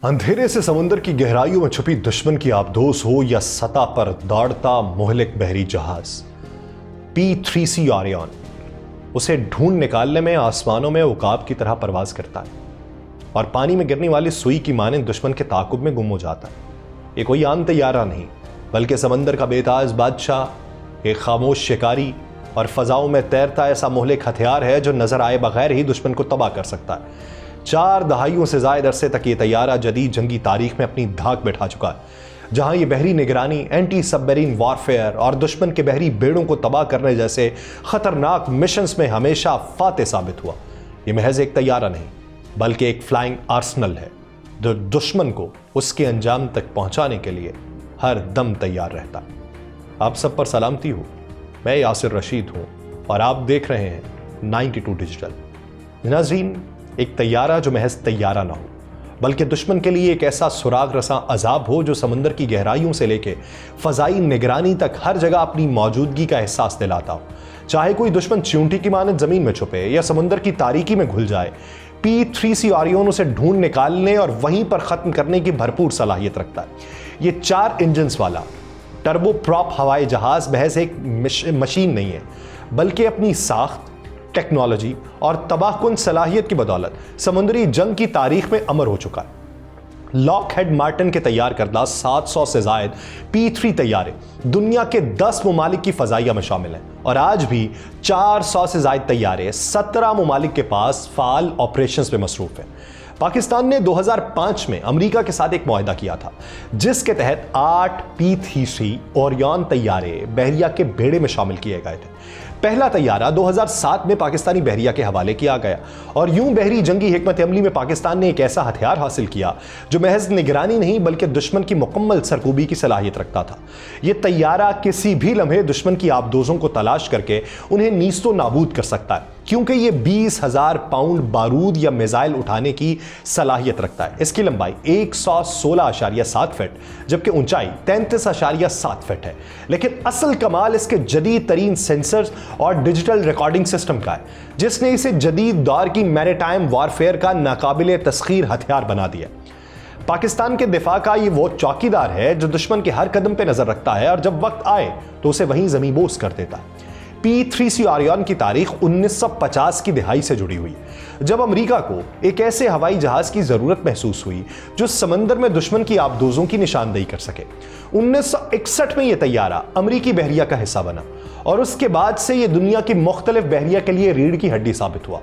अंधेरे से समुद्र की गहराइयों में छुपी दुश्मन की आबदोस हो या सतह पर दौड़ता मोहलिक बहरी जहाज P-3C ओरियन उसे ढूंढ निकालने में आसमानों में उकाब की तरह परवाज करता है और पानी में गिरने वाली सुई की माने दुश्मन के ताकुब में गुम हो जाता है। ये कोई आम तैयारा नहीं बल्कि समंदर का बेताज बादशाह, एक खामोश शिकारी और फजाओं में तैरता ऐसा मोहलिक हथियार है जो नजर आए बगैर ही दुश्मन को तबाह कर सकता है। 4 दहाइयों से ज़ायद अरसे तक ये तैयारा जदीद जंगी तारीख में अपनी धाक बैठा चुका है, जहां ये बहरी निगरानी, एंटी सबमरीन वॉरफेयर और दुश्मन के बहरी बेड़ों को तबाह करने जैसे खतरनाक मिशंस में हमेशा फाते साबित हुआ। ये महज एक तैयारा नहीं बल्कि एक फ्लाइंग आर्सनल है जो दुश्मन को उसके अंजाम तक पहुंचाने के लिए हर दम तैयार रहता है। आप सब पर सलामती हो, मैं यासिर रशीद हूं और आप देख रहे हैं 92 डिजिटल। नाज़रीन, एक तैयारा जो महज तैयारा ना हो बल्कि दुश्मन के लिए एक ऐसा सुराग रसा अजाब हो जो समंदर की गहराइयों से लेके फजाई निगरानी तक हर जगह अपनी मौजूदगी का एहसास दिलाता हो। चाहे कोई दुश्मन चींटी की मानद जमीन में छुपे या समंदर की तारीकी में घुल जाए, P-3C ओरियन उसे ढूंढ निकालने और वहीं पर खत्म करने की भरपूर सलाहियत रखता है। ये 4 इंजन्स वाला टर्बो प्रॉप हवाई जहाज महज एक मशीन नहीं है बल्कि अपनी साख्त, टेक्नोलॉजी और तबाहकुन सलाहियत की बदौलत समुद्री जंग की तारीख में अमर हो चुका है। लॉकहेड मार्टिन के तैयार करदा 700 से ज़ायद P-3 तैयारे दुनिया के 10 ममालिक की फ़ज़ाइया में शामिल हैं और आज भी 400 से ज़ायद तैयारे 17 ममालिक के पास फ़ाल ऑपरेशंस में मसरूफ़ हैं। पाकिस्तान ने 2005 में अमेरिका के साथ एक मुआहदा किया था जिसके तहत 8 P-3C ओरियन तैयारे बहरिया के बेड़े में शामिल किए गए थे। पहला तैयारा 2007 में पाकिस्तानी बहरिया के हवाले किया गया और यूं बहरी जंगी हिकमत अमली में पाकिस्तान ने एक ऐसा हथियार हासिल किया जो महज निगरानी नहीं बल्कि दुश्मन की मुकम्मल सरकूबी की सलाहियत रखता था। यह तैयारा किसी भी लम्हे दुश्मन की आबदोजों को तलाश करके उन्हें नीस्तो नाबूद कर सकता है क्योंकि यह 20,000 पाउंड बारूद या मिसाइल उठाने की सलाहियत रखता है। इसकी लंबाई 116.7 फीट जबकि ऊंचाई 33.7 फीट है। लेकिन असल कमाल इसके जदीद तरीन सेंसर्स और डिजिटल रिकॉर्डिंग सिस्टम का है जिसने इसे जदीद दौर की मैरीटाइम वॉरफेयर का नाकाबिले तस्खीर हथियार बना दिया। पाकिस्तान के दिफा का ये वो चौकीदार है जो दुश्मन के हर कदम पे नजर रखता है और जब वक्त आए तो उसे वहीं ज़मींबोस कर देता है। P-3C ओरियन की तारीख 1950 की दिहाई से जुड़ी हुई जब अमेरिका को एक ऐसे हवाई जहाज की जरूरत महसूस हुई जो समंदर में दुश्मन की आबदोजों की निशानदेही कर सके। 1961 में यह तैयारा अमेरिकी बहरिया का हिस्सा बना और उसके बाद से यह दुनिया की मुख्तलिफ बहरिया के लिए रीढ़ की हड्डी साबित हुआ।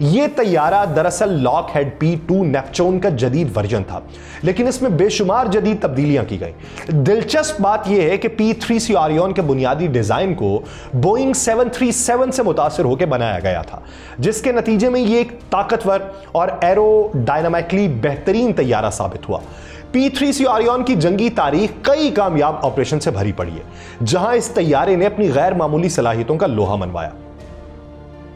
यह तैयारा दरअसल लॉकहेड P-2 नेपच्यून का जदीद वर्जन था लेकिन इसमें बेशुमार जदीद तब्दीलियां की गई। दिलचस्प बात यह है कि P-3C ओरियन के बुनियादी डिजाइन को बोइंग 737 से मुतासिर होकर बनाया गया था जिसके नतीजे में यह एक ताकतवर और एरोडायनामिकली बेहतरीन तैयारा साबित हुआ। P-3C ओरियन की जंगी तारीख कई कामयाब ऑपरेशन से भरी पड़ी है जहां इस तैयारे ने अपनी गैर मामूली सलाहियतों का लोहा मनवाया।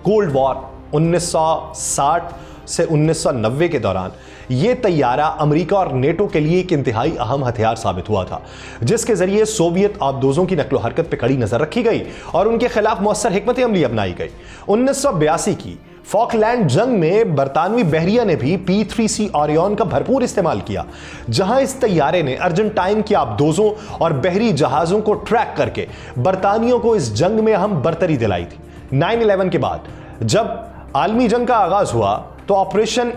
कोल्ड वॉर 1960 से 1990 के दौरान यह तैयारा अमेरिका और नेटो के लिए एक इंतहाई अहम हथियार साबित हुआ था जिसके जरिए सोवियत आबदोजों की नकलो हरकत पर कड़ी नजर रखी गई और उनके खिलाफ मौसर हिकमत अमली अपनाई गई। 1982 की फॉकलैंड जंग में बरतानवी बहरिया ने भी P-3C ओरियन का भरपूर इस्तेमाल किया जहां इस तैयारे ने अर्जेंटाइन की आबदोजों और बहरी जहाजों को ट्रैक करके बरतानियों को इस जंग में अहम बरतरी दिलाई थी। 9/11 के बाद जब आलमी जंग का आगाज हुआ तो ऑपरेशन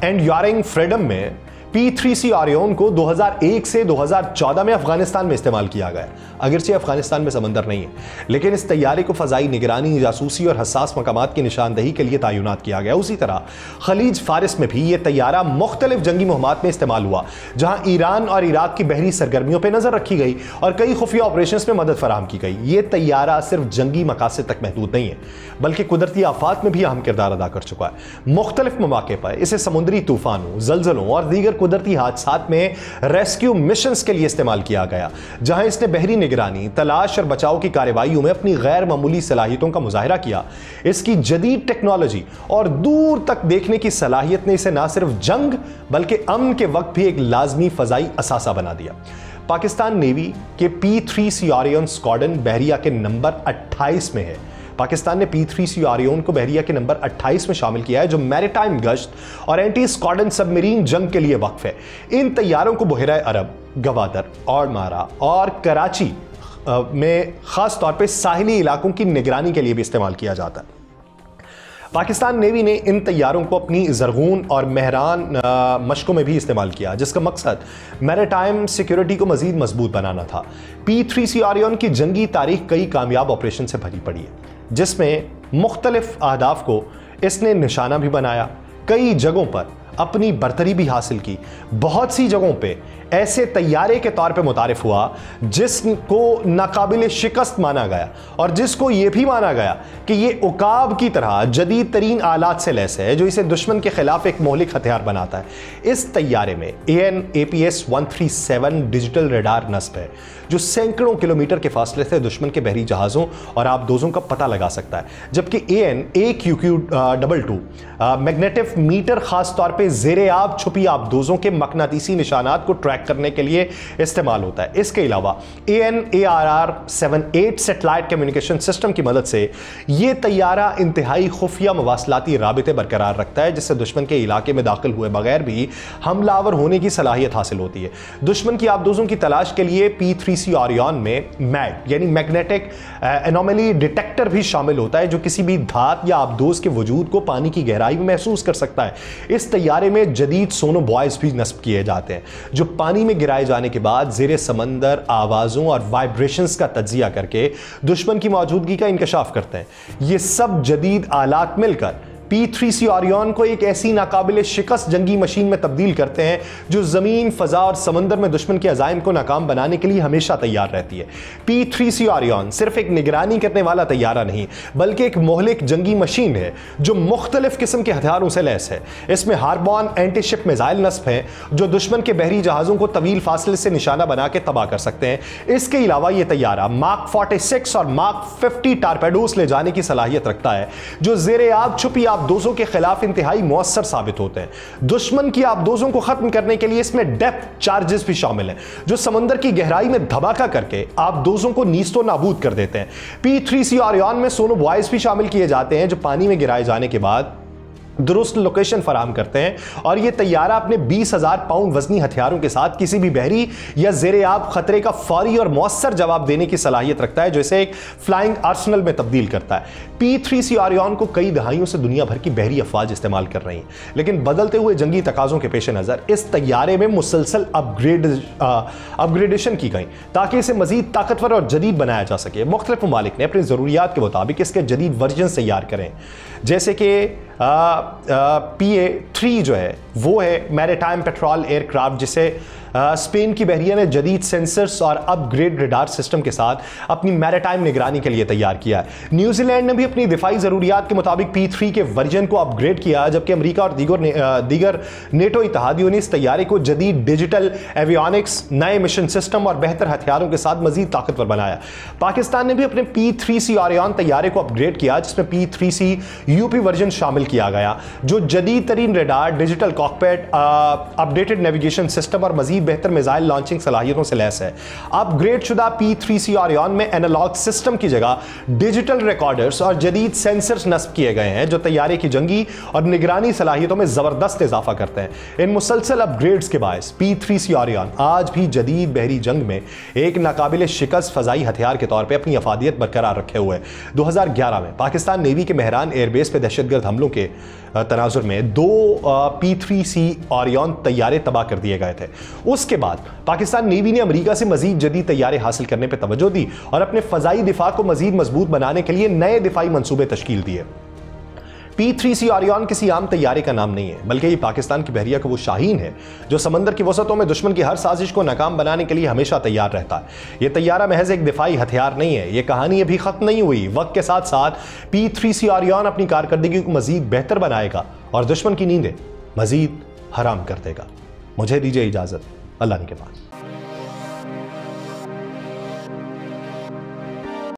एंड्यूरिंग फ्रीडम में P-3C ओरियन को 2001 से 2014 में अफगानिस्तान में इस्तेमाल किया गया। अगरचे अफगानिस्तान में समंदर नहीं है लेकिन इस तैयारे को फ़ज़ाई निगरानी, जासूसी और हसास मकामात की निशानदही के लिए तैनात किया गया। उसी तरह खलीज फारिस में भी यह तैयारा मुख्तलिफ जंगी मुहिमात में इस्तेमाल हुआ जहाँ ईरान और इराक की बहरी सरगर्मियों पर नज़र रखी गई और कई खुफिया ऑपरेशन में मदद फराहम की गई। ये तैयारा सिर्फ जंगी मकासद तक महदूद नहीं है बल्कि कुदरती आफात में भी अहम किरदार अदा कर चुका है। मुख्तलिफ मौके पर इसे समुद्री तूफानों, जलजलों और दीगर कुदरती हादसात में रेस्क्यू मिशंस के लिए इस्तेमाल किया गया जहां इसने बहरी निगरानी, तलाश और बचाव की कार्रवाइयों में अपनी गैर मामूली सलाहियतों का मुजाहिरा किया। इसकी जदीद टेक्नोलॉजी और दूर तक देखने की सलाहियत ने इसे न सिर्फ जंग बल्कि अमन के वक्त भी एक लाजमी फजाई असासा बना दिया। पाकिस्तान नेवी के P-3C ओरियन स्क्वाड्रन बहरिया के नंबर 28 में है پاکستان نے P3C آریون کو بحریہ کے نمبر 28 میں شامل کیا ہے جو میریٹائم گشت اور اینٹی اسکواڈرن سب مرین جنگ کے لیے وقف ہے۔ ان طیاروں کو بحیرہ عرب، گوادر اور مارا اور کراچی میں خاص طور پہ ساحلی علاقوں کی نگرانی کے لیے بھی استعمال کیا جاتا ہے۔ پاکستان نیوی نے ان طیاروں کو اپنی زرغون اور مہران مشقوں میں بھی استعمال کیا، جس کا مقصد میریٹائم سیکیورٹی کو مزید مضبوط بنانا تھا۔ P3C آریون کی جنگی تاریخ کئی کامیاب آپریشن سے بھری پڑی ہے، جس میں مختلف اہداف کو اس نے نشانہ بھی بنایا، کئی جگہوں پر اپنی برتری بھی حاصل کی، بہت سی جگہوں پہ ایسے طیارے کے طور پہ متعارف ہوا جس کو ناقابل شکست مانا گیا اور جس کو یہ بھی مانا گیا کہ یہ عقاب کی طرح جدید ترین آلات سے لیس ہے جو اسے دشمن کے خلاف ایک مہلک ہتھیار بناتا ہے۔ اس طیارے میں AN/APS-137 ڈیجیٹل ریڈار نصب ہے جو سینکڑوں کلومیٹر کے فاصلے سے دشمن کے بحری جہازوں اور آبدوزوں کا پتہ لگا سکتا ہے، جبکہ AN/AQQ-22 میگنیٹو میٹر خاص طور پہ زیر آب چھپی آبدوزوں کے مقناطیسی نشانات کو ٹریک کرنے کے لیے استعمال ہوتا ہے۔ اس کے علاوہ AN/ARR-78 سیٹلائٹ کمیونیکیشن سسٹم کی مدد سے یہ طیارہ انتہائی خفیہ مواصلاتی رابطے برقرار رکھتا ہے، جس سے دشمن کے علاقے میں داخل ہوئے بغیر بھی حملہ آور ہونے کی صلاحیت حاصل ہوتی ہے۔ دشمن کی آبدوزوں کی تلاش کے لیے P3C آریون میں میڈ یعنی میگنیٹک انوملی ڈیٹیکٹر بھی شامل ہوتا ہے جو کسی بھی دھات یا آبدوز کے وجود کو پانی کی گہرائی میں محسوس کر سکتا ہے۔ اس طیارے میں جدید سونو بوائز بھی نصب کیے جاتے ہیں جو پانی میں گرائے جانے کے بعد زیر سمندر آوازوں اور وائبریشنز کا تجزیہ کر کے دشمن کی موجودگی کا انکشاف کرتے ہیں۔ یہ سب جدید آلات مل کر P3C آریون کو ایک ایسی ناقابل شکست جنگی مشین میں تبدیل کرتے ہیں جو زمین، فضا اور سمندر میں دشمن کے عزائم کو ناکام بنانے کے لیے ہمیشہ تیار رہتی ہے۔ P3C آریون صرف ایک نگرانی کرنے والا طیارہ نہیں بلکہ ایک مہلک جنگی مشین ہے جو مختلف قسم کے ہتھیاروں سے لیس ہے۔ اس میں ہاربون اینٹی شپ میزائل نصب ہیں جو دشمن کے بحری جہازوں کو طویل فاصلے سے نشانہ بنا کے تباہ کر سکتے ہیں۔ اس کے علاوہ یہ طیارہ Mark 46 اور Mark 50 ٹارپیڈوز لے جانے کی صلاحیت رکھتا ہے جو زیر آب چھپی آبدوزوں کے خلاف انتہائی مؤثر ثابت ہوتے ہیں۔ دشمن کی آبدوزوں کو ختم کرنے کے لیے اس میں ڈیپتھ چارجز بھی شامل ہیں جو سمندر کی گہرائی میں دھماکہ کر کے آبدوزوں کو نیست و نابود کر دیتے ہیں۔ P3C آریون میں سونو بوائز بھی شامل کیے جاتے ہیں جو پانی میں گرائے جانے کے بعد درست لوکیشن فراہم کرتے ہیں، اور یہ طیارہ اپنے 20,000 پاؤنڈ وزنی ہتھیاروں کے ساتھ کسی بھی بحری یا زیر آب خطرے کا فوری اور مؤثر جواب دینے کی صلاحیت رکھتا ہے جو اسے ایک فلائنگ آرسنل میں تبدیل کرتا ہے۔ P3C آریون کو کئی دہائیوں سے دنیا بھر کی بحری افواج استعمال کر رہی ہیں، لیکن بدلتے ہوئے جنگی تقاضوں کے پیش نظر اس طیارے میں مسلسل اپگریڈیشن کی گئی تاکہ اسے مزید طاقتور اور جدید بنایا جا سکے۔ مختلف ممالک نے اپنی ضروریات کے مطابق اس کے جدید ورژن تیار کریں، جیسے کہ PA-3 جو ہے وہ ہے میریٹائم پیٹرول ایئر کرافٹ، جسے اسپین کی بحریہ نے جدید سینسرز اور اپ گریڈ ریڈار سسٹم کے ساتھ اپنی میریٹائم نگرانی کے لیے تیار کیا ہے۔ نیوزی لینڈ نے بھی اپنی دفاعی ضروریات کے مطابق P3 کے ورژن کو اپ گریڈ کیا، جبکہ امریکہ اور دیگر نیٹو اتحادیوں نے اس طیارے کو جدید ڈیجیٹل ایویونکس، نئے مشن سسٹم اور بہتر ہتھیاروں کے ساتھ مزید طاقتور بنایا۔ پاکستان نے بھی اپنے P3C آریون طیارے کو اپ گریڈ کیا، جس میں P3C UP ورژن شامل کیا گیا جو جدید ترین radar, digital cockpit, updated navigation system اور مزید بہتر میزائل لانچنگ صلاحیتوں سے لیس ہے۔ اپ گریڈ شدہ P3C آریون میں اینالاگ سسٹم کی جگہ ڈیجیٹل ریکارڈرز اور جدید سینسرز نصب کیے گئے ہیں جو طیارے کی جنگی اور نگرانی صلاحیتوں میں زبردست اضافہ کرتے ہیں۔ ان مسلسل اپ گریڈز کے باعث P3C آریون آج بھی جدید بحری جنگ میں ایک ناقابل شکست فضائی ہتھیار کے طور پہ اپنی افادیت برقرار رکھے ہوئے۔ 2011 میں پاکستان نیوی کے مہران ایئر بیس پہ دہشت گرد حملوں کے تناظر میں 2 P3C آریون طیارے تباہ کر دیے گئے تھے۔ اس کے بعد پاکستان نیوی نے امریکہ سے مزید جدید طیارے حاصل کرنے پہ توجہ دی اور اپنے فضائی دفاع کو مزید مضبوط بنانے کے لیے نئے دفاعی منصوبے تشکیل دیے۔ P3C آریون کسی عام طیارے کا نام نہیں ہے، بلکہ یہ پاکستان کی بحریہ کا وہ شاہین ہے جو سمندر کی وسعتوں میں دشمن کی ہر سازش کو ناکام بنانے کے لیے ہمیشہ تیار رہتا ہے۔ یہ طیارہ محض ایک دفاعی ہتھیار نہیں ہے، یہ کہانی ابھی ختم نہیں ہوئی۔ وقت کے ساتھ ساتھ P3C آریون اپنی کارکردگی کو مزید بہتر بنائے گا اور دشمن کی نیندیں مزید حرام کر دے گا۔ مجھے دیجیے اجازت، اللہ نے کے پاس۔